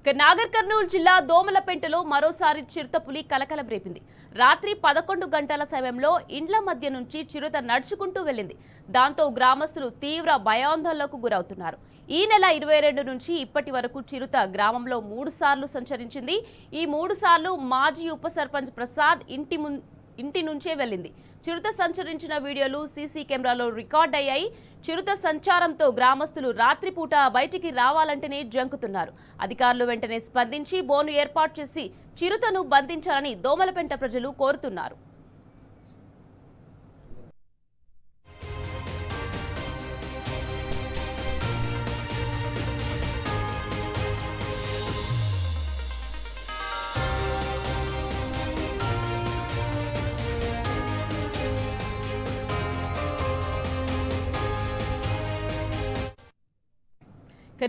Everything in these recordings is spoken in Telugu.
నాగర్ కర్నూలు జిల్లా దోమలపెంటలో మరోసారి చిరుతపులి కలకలం రేపింది. రాత్రి 11 గంటల సమయంలో ఇండ్ల మధ్య నుంచి చిరుత నడుచుకుంటూ వెళ్లింది. దాంతో గ్రామస్తులు తీవ్ర భయాందోళనకు గురవుతున్నారు. ఈ నెల 22 నుంచి ఇప్పటి వరకు చిరుత గ్రామంలో 3 సార్లు సంచరించింది. ఈ 3 సార్లు మాజీ ఉప సర్పంచ్ ప్రసాద్ ఇంటి నుంచే వెళ్లింది. చిరుత సంచరించిన వీడియోలు సీసీ కెమెరాలో రికార్డ్ అయ్యాయి. చిరుత సంచారంతో గ్రామస్తులు రాత్రిపూట బయటికి రావాలంటేనే జంకుతున్నారు. అధికారులు వెంటనే స్పందించి బోను ఏర్పాటు చేసి చిరుతను బంధించాలని దోమలపెంట ప్రజలు కోరుతున్నారు.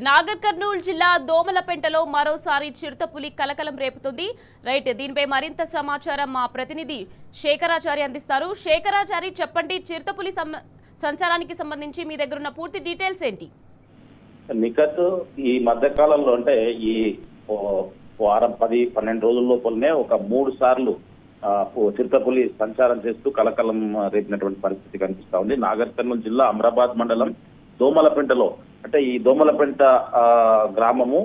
నాగర్ కర్నూలు జిల్లా దోమలపెంటలో మరోసారి చిరుతపులి కలకలం రేపుతుంది. రైట్, దీనిపై మరింత సమాచారం మా ప్రతినిధి శేఖరాచారి అందిస్తారు. శేఖరాచారి, చెప్పండి, చిరుతపులి సంచారానికి సంబంధించి మీ దగ్గర ఉన్న పూర్తి డీటెయిల్స్ ఏంటి? నికత్ ఈ మధ్య కాలంలో అంటే ఈ వారం 10-12 రోజుల లోపలనే ఒక 3 సార్లు చిరుతపులి సంచారం చేస్తూ కలకలం రేపినటువంటి పరిస్థితి కనిపిస్తా ఉంది. నాగర్ కర్నూలు జిల్లా అమరాబాద్ మండలం దోమలపెంటలో, అంటే ఈ దోమలపెంట గ్రామము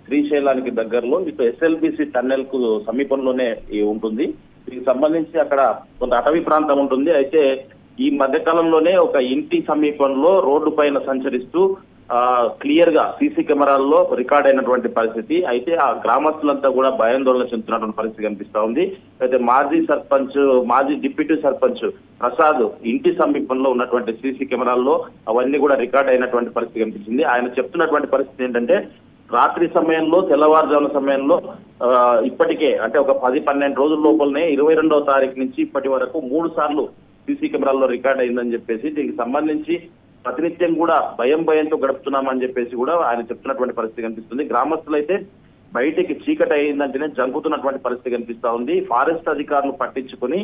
శ్రీశైలానికి దగ్గరలో ఇటు ఎస్ఎల్బిసి టన్నెల్ కు సమీపంలోనే ఉంటుంది. దీనికి సంబంధించి అక్కడ కొంత అటవీ ప్రాంతం ఉంటుంది. అయితే ఈ మధ్య కాలంలోనే ఒక ఇంటి సమీపంలో రోడ్డు పైన సంచరిస్తూ క్లియర్ గా సీసీ కెమెరాల్లో రికార్డ్ అయినటువంటి పరిస్థితి. అయితే ఆ గ్రామస్తులంతా కూడా భయాందోళన చెందుతున్నటువంటి పరిస్థితి కనిపిస్తా ఉంది. అయితే మాజీ డిప్యూటీ సర్పంచ్ ప్రసాద్ ఇంటి సమీపంలో ఉన్నటువంటి సీసీ కెమెరాల్లో అవన్నీ కూడా రికార్డ్ అయినటువంటి పరిస్థితి కనిపించింది. ఆయన చెప్తున్నటువంటి పరిస్థితి ఏంటంటే, రాత్రి సమయంలో, తెల్లవారుజామున సమయంలో ఇప్పటికే అంటే ఒక 10-12 రోజుల లోపలనే 22వ తారీఖు నుంచి ఇప్పటి వరకు 3 సార్లు సీసీ కెమెరాల్లో రికార్డ్ అయిందని చెప్పేసి, దీనికి సంబంధించి ప్రతినిత్యం కూడా భయంతో గడుపుతున్నామని చెప్పేసి కూడా ఆయన చెప్తున్నటువంటి పరిస్థితి కనిపిస్తుంది. గ్రామస్తులు అయితే బయటికి చీకటి అయిందంటేనే జంకుతున్నటువంటి పరిస్థితి కనిపిస్తా ఉంది. ఫారెస్ట్ అధికారులు పట్టించుకుని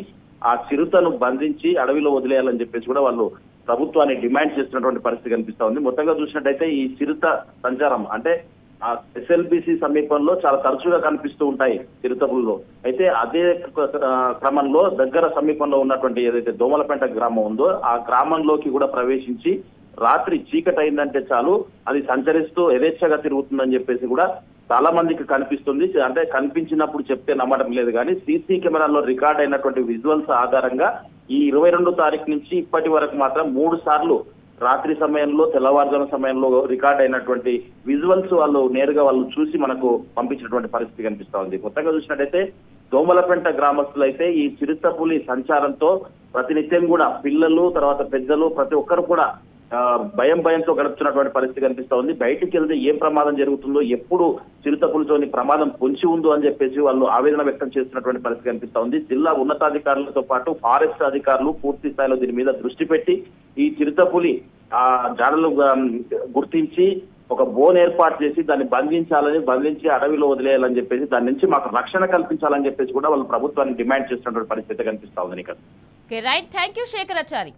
ఆ చిరుతను బంధించి అడవిలో వదిలేయాలని చెప్పేసి కూడా వాళ్ళు ప్రభుత్వాన్ని డిమాండ్ చేస్తున్నటువంటి పరిస్థితి కనిపిస్తా ఉంది. మొత్తంగా చూసినట్టయితే ఈ చిరుత సంచారం అంటే ఆ ఎస్ఎల్బిసి సమీపంలో చాలా తరచుగా కనిపిస్తూ ఉంటాయి చిరుతపుల్లో. అయితే అదే క్రమంలో దగ్గర సమీపంలో ఉన్నటువంటి ఏదైతే దోమలపెంట గ్రామం ఉందో ఆ గ్రామంలోకి కూడా ప్రవేశించి రాత్రి చీకటి అయిందంటే చాలు అది సంచరిస్తూ యథేచ్ఛగా తిరుగుతుందని చెప్పేసి కూడా చాలా మందికి కనిపిస్తుంది. అంటే కనిపించినప్పుడు చెప్తే నమ్మడం లేదు, కానీ సీసీ కెమెరాల్లో రికార్డ్ అయినటువంటి విజువల్స్ ఆధారంగా ఈ 22వ తారీఖు నుంచి ఇప్పటి వరకు మాత్రం 3 సార్లు రాత్రి సమయంలో, తెల్లవారుజామున సమయంలో రికార్డ్ అయినటువంటి విజువల్స్ నేరుగా వాళ్ళు చూసి మనకు పంపించినటువంటి పరిస్థితి కనిపిస్తా ఉంది. కొత్తగా చూసినట్టయితే దోమలపెంట గ్రామస్తులు అయితే ఈ చిరుతపులి సంచారంతో ప్రతినిత్యం కూడా పిల్లలు, తర్వాత పెద్దలు, ప్రతి ఒక్కరు కూడా భయంతో గడుపుతున్నటువంటి పరిస్థితి కనిపిస్తా ఉంది. బయటికి వెళ్తే ఏం ప్రమాదం జరుగుతుందో, ఎప్పుడు చిరుతపులితోని ప్రమాదం పొంచి ఉందో అని చెప్పేసి వాళ్ళు ఆవేదన వ్యక్తం చేస్తున్నటువంటి పరిస్థితి కనిపిస్తా ఉంది. జిల్లా ఉన్నతాధికారులతో పాటు ఫారెస్ట్ అధికారులు పూర్తి స్థాయిలో దీని మీద దృష్టి పెట్టి ఈ చిరుతపులి జాడలు గుర్తించి ఒక బోన్ ఏర్పాటు చేసి దాన్ని బంధించి అడవిలో వదిలేయాలని చెప్పేసి, దాని నుంచి మాకు రక్షణ కల్పించాలని చెప్పేసి కూడా వాళ్ళు ప్రభుత్వాన్ని డిమాండ్ చేస్తున్నటువంటి పరిస్థితి కనిపిస్తా ఉంది. Right, thank you Shekharachari.